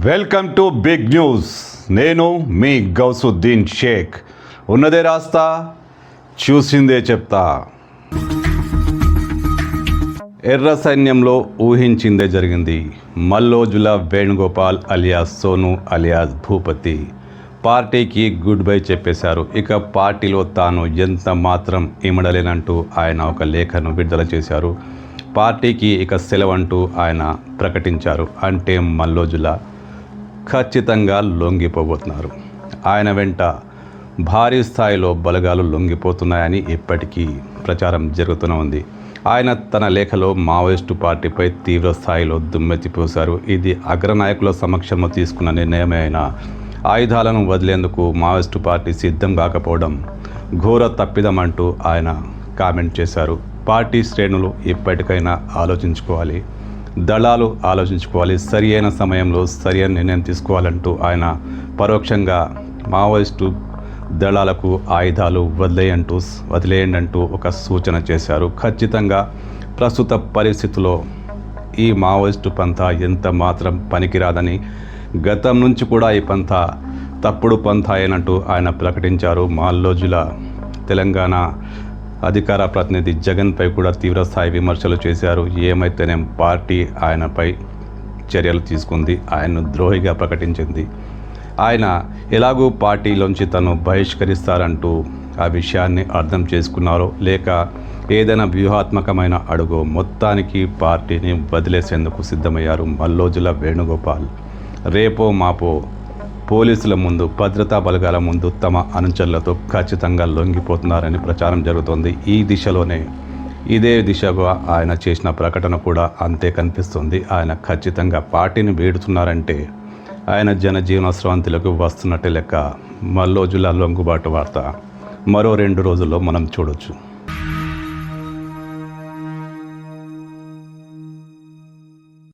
Welcome to big news. నేను మీ గౌసుద్దీన్ షేక్. ఉన్నదే రాస్తా, చూసిందే చెప్తా. ఎర్ర సైన్యంలో ఊహించిందే జరిగింది. మల్లోజుల వేణుగోపాల్ అలియాస్ సోను అలియాస్ భూపతి పార్టీకి గుడ్ బై చెప్పేశారు. ఇక పార్టీలో తాను ఎంత మాత్రం ఇమడలేనంటూ ఆయన ఒక లేఖను విడుదల చేశారు. పార్టీకి ఇక సెలవంటూ ఆయన ప్రకటించారు. అంటే మల్లోజుల ఖచ్చితంగా లొంగిపోబోతున్నారు. ఆయన వెంట భారీ స్థాయిలో బలగాలు లొంగిపోతున్నాయని ఇప్పటికీ ప్రచారం జరుగుతూనే ఉంది. ఆయన తన లేఖలో మావోయిస్టు పార్టీపై తీవ్ర స్థాయిలో దుమ్మెత్తిపోశారు. ఇది అగ్రనాయకుల సమక్షంలో తీసుకున్న నిర్ణయమే అయినా ఆయుధాలను వదిలేందుకు మావోయిస్టు పార్టీ సిద్ధం కాకపోవడం ఘోర తప్పిదమంటూ ఆయన కామెంట్ చేశారు. పార్టీ శ్రేణులు ఇప్పటికైనా ఆలోచించుకోవాలి, దళాలు ఆలోచించుకోవాలి, సరి అయిన సమయంలో సరి అయిన నిర్ణయం తీసుకోవాలంటూ ఆయన పరోక్షంగా మావోయిస్టు దళాలకు ఆయుధాలు వదిలేయండి అంటూ ఒక సూచన చేశారు. ఖచ్చితంగా ప్రస్తుత పరిస్థితుల్లో ఈ మావోయిస్టు పంథా ఎంత మాత్రం పనికిరాదని, గతం నుంచి కూడా ఈ పంథా తప్పుడు పంథా అయినట్టు ఆయన ప్రకటించారు. మల్లోజుల తెలంగాణ అధికార ప్రతినిధి జగన్పై కూడా తీవ్రస్థాయి విమర్శలు చేశారు. ఏమైతేనే పార్టీ ఆయనపై చర్యలు తీసుకుంది, ఆయన్ను ద్రోహిగా ప్రకటించింది. ఆయన ఎలాగూ పార్టీలోంచి తను బహిష్కరిస్తారంటూ ఆ విషయాన్ని అర్థం చేసుకున్నారో లేక ఏదైనా వ్యూహాత్మకమైన అడుగు మొత్తానికి పార్టీని వదిలేసేందుకు సిద్ధమయ్యారు మల్లోజుల వేణుగోపాల్. రేపో మాపో పోలీసుల ముందు, భద్రతా బలగాల ముందు తమ అనుచరులతో ఖచ్చితంగా లొంగిపోతున్నారని ప్రచారం జరుగుతోంది. ఈ దిశలోనే, ఇదే దిశగా ఆయన చేసిన ప్రకటన కూడా అంతే కనిపిస్తుంది. ఆయన ఖచ్చితంగా పార్టీని వీడుతున్నారంటే ఆయన జనజీవన స్రవంతిలకు వస్తున్నట్టే లెక్క. మల్లోజుల లొంగుబాటు వార్త మరో 2 రోజుల్లో మనం చూడొచ్చు.